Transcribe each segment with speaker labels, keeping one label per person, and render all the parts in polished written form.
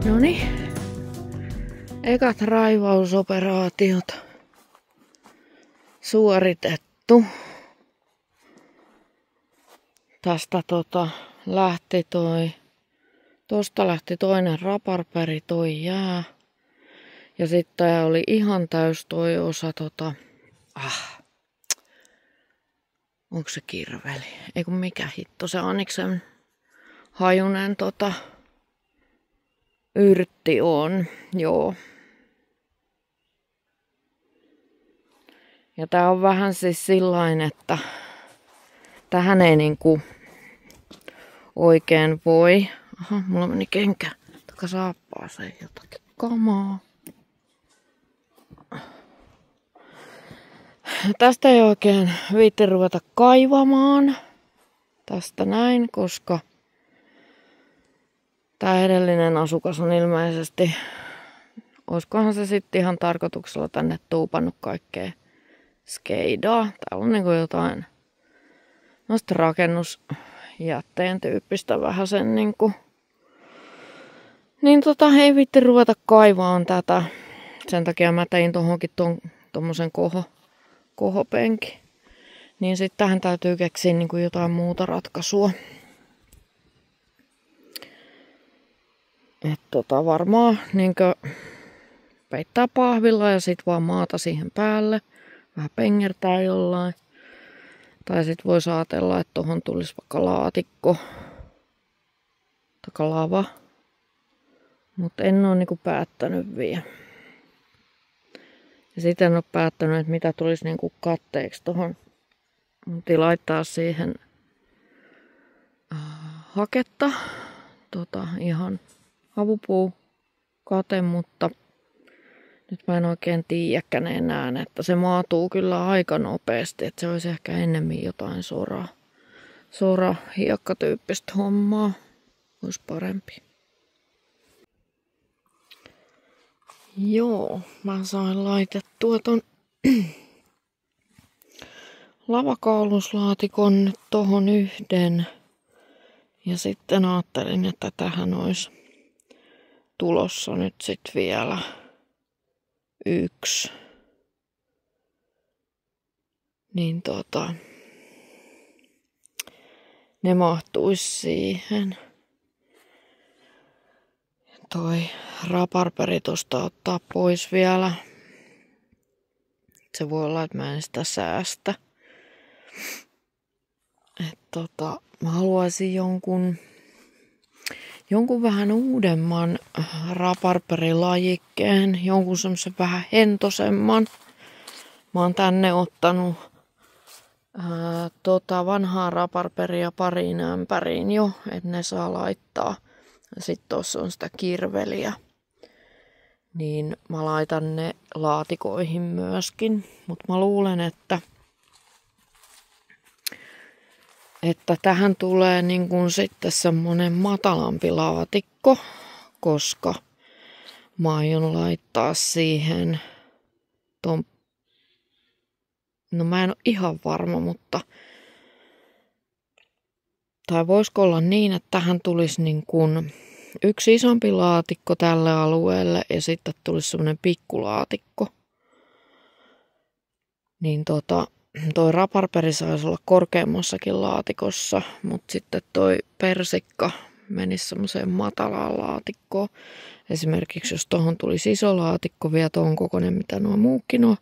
Speaker 1: Noniin. Ekat raivausoperaatiot suoritettu. Tästä tosta lähti toinen raparperi, toi jää. Ja sitten oli ihan täys toi osa onko se kirveli? Ei kun mikä hitto, se Anniksen hajunen yrtti on, joo. Ja tää on vähän siis sillain, että tähän ei niinku oikein voi. Aha, mulla meni kenkä takasaappaseen jotakin kamaa. Tästä ei oikein viitti ruveta kaivamaan. Tästä näin, koska tää edellinen asukas on ilmeisesti, oiskohan se sitten ihan tarkoituksella tänne tuupannut kaikkea skeidaa. Täällä on niinku jotain noista rakennusjätteen tyyppistä vähän sen niinku. Niin ei viitti ruveta kaivaan tätä. Sen takia mä tein tohonkin tommosen kohopenki. Niin sit tähän täytyy keksiä niinku jotain muuta ratkaisua. Varmaan niinkö peittää pahvilla ja sit vaan maata siihen päälle. Vähän pengertää jollain. Tai sit voi ajatella, että tohon tulisi vaikka laatikko. Tai lava. Mutta en oo niinku päättänyt vielä. Ja sitten en oo päättänyt, että mitä tulisi niinku katteeksi tohon. Mutta laittaa siihen haketta. Ihan avupuu kate, mutta nyt mä en oikein tiedäkään enää, että se maatuu kyllä aika nopeasti. Että se olisi ehkä ennemmin jotain sora hiekkatyyppistä hommaa. Olisi parempi. Joo, mä sain laitettua ton lavakauluslaatikon nyt tohon yhden. Ja sitten ajattelin, että tähän olisi tulossa nyt sit vielä yksi. Niin ne mahtuisi siihen. Toi raparperi tosta ottaa pois vielä. Se voi olla, että mä en sitä säästä. Mä haluaisin jonkun vähän uudemman raparperilajikkeen. Jonkun semmosen vähän hentosemman. Mä oon tänne ottanut vanhaa raparperia pariin ämpäriin jo, että ne saa laittaa. Sitten tuossa on sitä kirveliä. Niin mä laitan ne laatikoihin myöskin. Mutta mä luulen, että tähän tulee niin kuin sitten semmonen matalampi laatikko, koska mä aion laittaa siihen no mä en ole ihan varma, mutta tai voisiko olla niin, että tähän tulisi niin kuin yksi isompi laatikko tälle alueelle ja sitten tulisi semmoinen pikkulaatikko. Niin toi raparperi saisi olla korkeammassakin laatikossa, mutta sitten toi persikka menisi semmoiseen matalaan laatikkoon. Esimerkiksi jos tohon tulisi iso laatikko, vielä tuon kokoinen mitä nuo muukin on.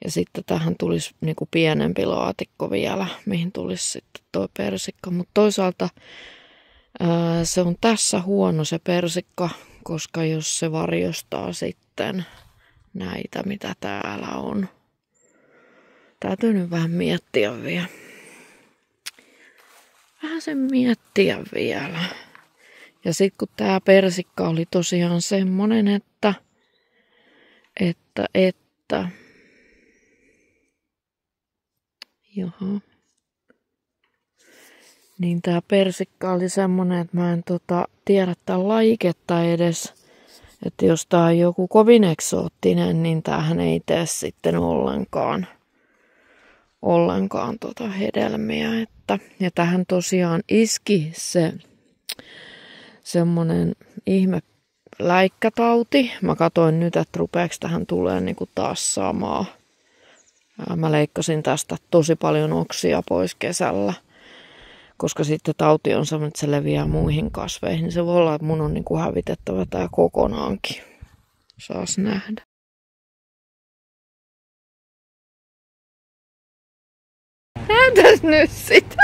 Speaker 1: Ja sitten tähän tulisi niinku pienempi laatikko vielä, mihin tulisi sitten toi persikka. Mutta toisaalta se on tässä huono se persikka, koska jos se varjostaa sitten näitä mitä täällä on. Täytyy nyt vähän miettiä vielä. Vähän sen miettiä vielä. Ja sitten kun tää persikka oli tosiaan semmonen, että jaha. Niin tää persikka oli semmonen, että mä en tiedä tää lajiketta edes. Että jos tää on joku kovin eksoottinen, niin tämähän ei tee sitten ollenkaan hedelmiä. Ja tähän tosiaan iski se semmonen ihme läikkätauti. Mä katsoin nyt, että rupeeko tähän tulee niinku taas samaa. Mä leikkasin tästä tosi paljon oksia pois kesällä. Koska sitten tauti on sellainen, että se leviää muihin kasveihin. Se voi olla, että mun on niinku hävitettävä tää kokonaankin. Saas nähdä. Näytäs nyt sitä.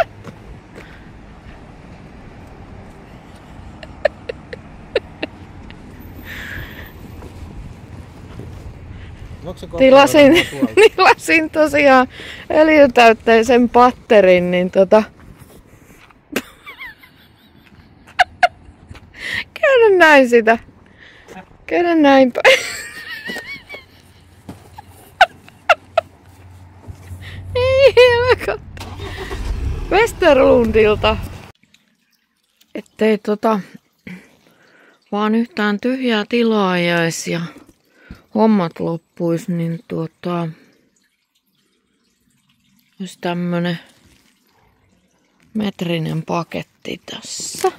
Speaker 1: Tilasin tosiaan öljytäytteisen patterin, niin käydä näin sitä. Käydä näin päin. Ei helkottu. Westerlundilta. Ettei vaan yhtään tyhjää tilaa jäisi ja hommat loppuisi, niin olisi tämmönen metrinen paketti tässä.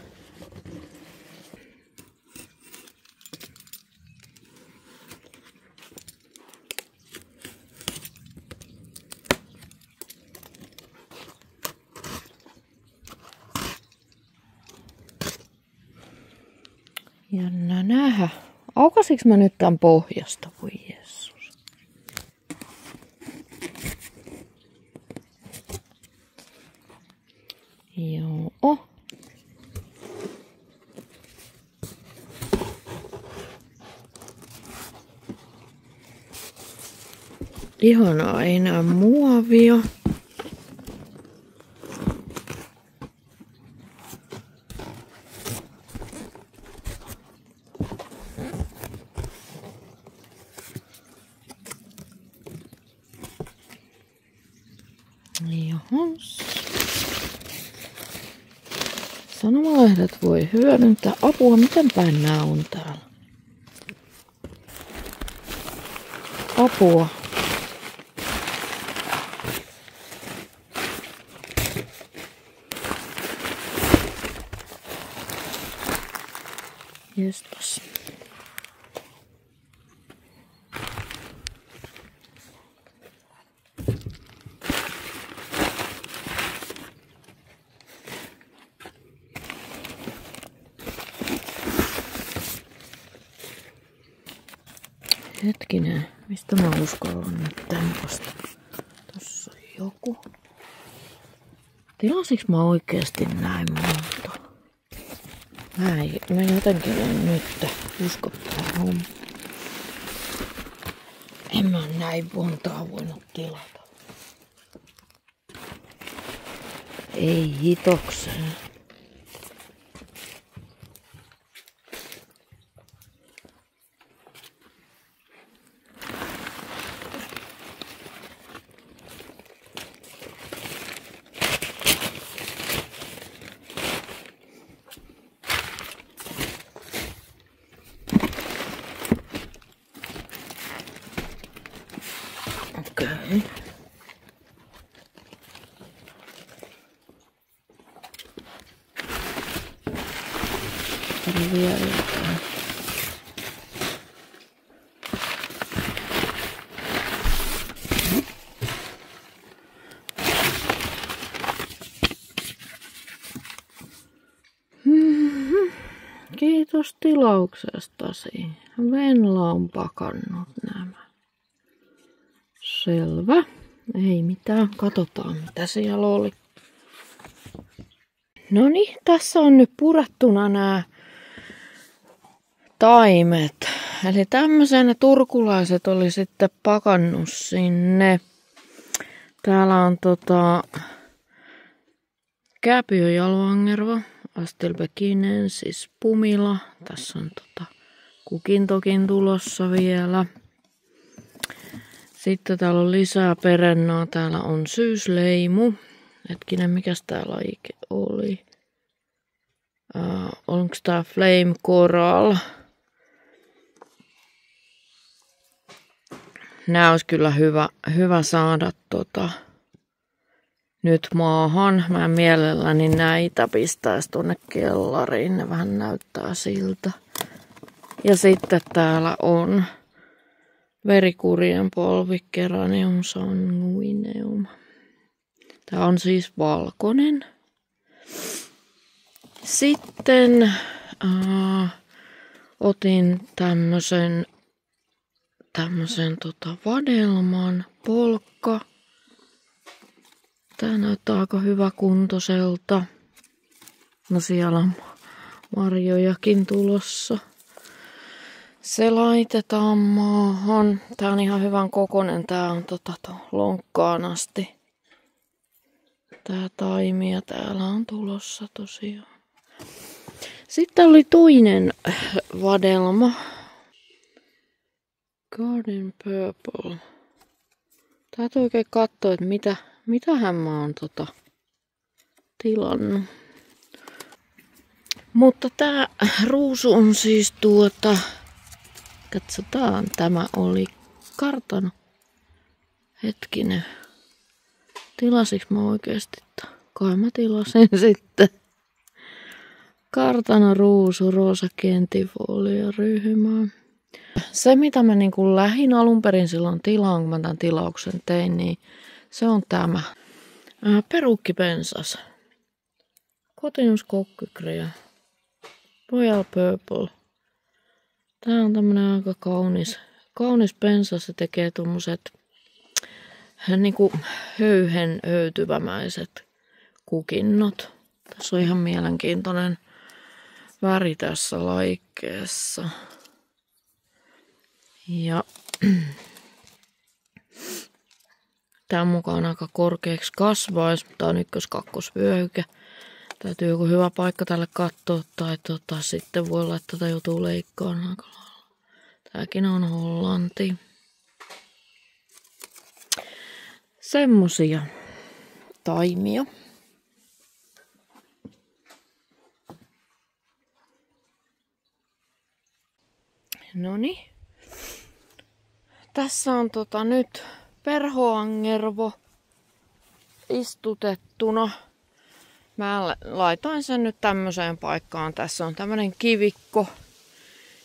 Speaker 1: Jännä nähdä. Aukasiks mä nyt tän pohjasta? Voi Jeesus. Joo. Ihanaa, ei näy muovia. Johons. Sanomalehdet voi hyödyntää. Apua, miten päin nää on täällä? Apua. Jestas. Hetkinen, mistä mä uskallan nyt tempasta? Tossa on joku. Tilasiks mä oikeesti näin monta? Mä jotenkin en nyt usko tähän hommaan. En mä näin montaa voinut tilata. Ei hitokseen. Okei. Täällä vielä jotain. Kiitos tilauksestasi. Venla on pakannut nämä. Selvä. Ei mitään. Katsotaan mitä siellä oli. Noniin, tässä on nyt purettuna nämä taimet. Eli tämmöisen ne turkulaiset oli sitten pakannut sinne. Täällä on Kääpiöjalvangerva, Astelbekinensis pumila. Tässä on kukintokin tulossa vielä. Sitten täällä on lisää perennaa. Täällä on syysleimu. Hetkinen, mikäs tää lajike oli? Onko tää Flame Coral? Nää olisi kyllä hyvä saada nyt maahan. Mä mielelläni näitä pistäisi tuonne kellariin. Ne vähän näyttää siltä. Ja sitten täällä on verikurjen polvi Geranium sanguineum. Tää on siis valkoinen. Sitten otin tämmösen vadelman polkka. Tää näyttää aika hyväkuntoiselta. No siellä on marjojakin tulossa. Se laitetaan maahan. Tää on ihan hyvän kokoinen. Tää on lonkkaan asti. Tää taimia täällä on tulossa tosiaan. Sitten oli toinen vadelma. Garden Purple. Täytyy oikein katsoa, että mitähän mä oon tilannut. Mutta tää ruusu on siis katsotaan, tämä oli kartano. Hetkinen. Tilasiks mä oikeesti? Kai mä tilasin sitten. Kartano ruusu, roosa kentifolia ryhmä. Se mitä mä niinku lähin alun perin silloin tilaan, kun mä tämän tilauksen tein, niin se on tämä. Perukkipensas. Cotinus coccicrea. Royal Purple. Tää on tämmönen aika kaunis pensas. Se tekee tommoset niinku höytyvämäiset kukinnot. Tässä on ihan mielenkiintoinen väri tässä laikkeessa. Ja tämän mukaan aika korkeaksi kasvaisi. Tää on ykkös-kakkosvyöhyke. Täytyy joku hyvä paikka tälle katsoa tai sitten voi laittaa tätä joutuu leikkaamaan aika lailla. Tääkin on Hollanti. Semmosia taimia. Noniin. Tässä on nyt perhoangervo istutettuna. Mä laitoin sen nyt tämmöiseen paikkaan. Tässä on tämmönen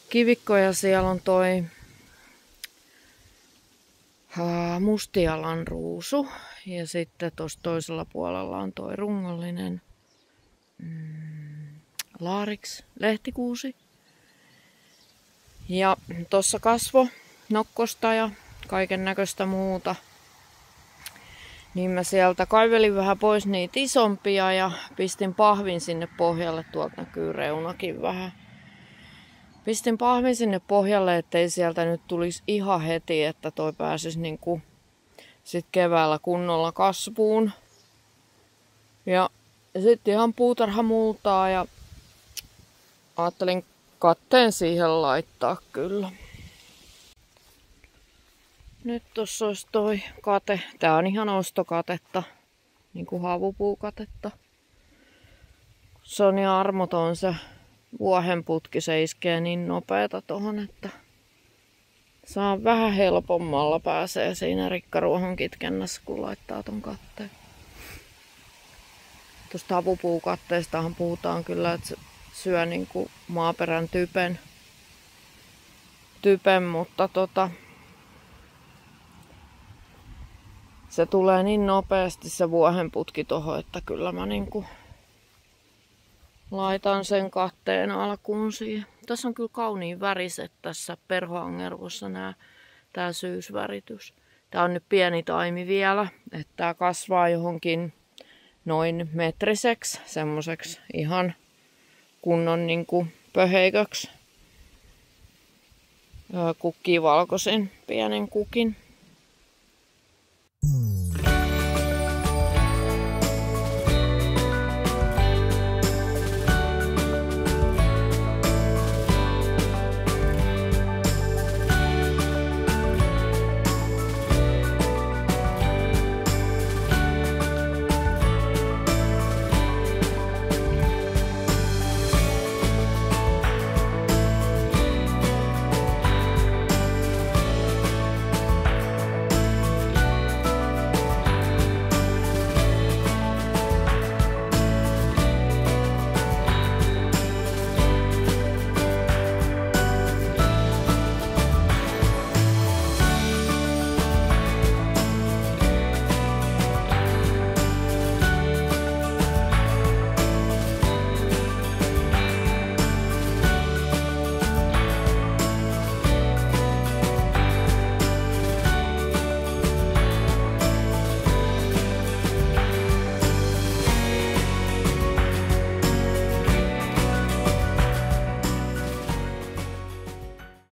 Speaker 1: kivikko ja siellä on toi mustialan ruusu. Ja sitten tuossa toisella puolella on toi rungollinen laarix, lehtikuusi. Ja tuossa kasvo nokkosta ja kaiken näköistä muuta. Niin mä sieltä kaivelin vähän pois niitä isompia ja pistin pahvin sinne pohjalle. Tuolta näkyy reunakin vähän. Pistin pahvin sinne pohjalle, ettei sieltä nyt tulisi ihan heti, että toi pääsisi niinku sit keväällä kunnolla kasvuun. Ja sitten ihan puutarhamultaa ja ajattelin katteen siihen laittaa kyllä. Nyt tossa olisi toi kate. Tää on ihan ostokatetta. Niinku havupuukatetta. Se on niin armoton se vuohenputki. Se iskee niin nopeeta tohon, että saa vähän helpommalla pääsee siinä rikkaruohon kitkennässä, kun laittaa ton katteen. Tuosta havupuukatteestahan puhutaan kyllä, että se syö niinku maaperän typen, mutta se tulee niin nopeasti se vuohenputki tohon, että kyllä mä niinku laitan sen katteen alkuun siihen. Tässä on kyllä kauniin väriset tässä perhoangervossa tää syysväritys. Tää on nyt pieni taimi vielä, että tää kasvaa johonkin noin metriseksi, semmoseksi ihan kunnon niinku pöheiköksi. Kukkii valkoisin, pienen kukin.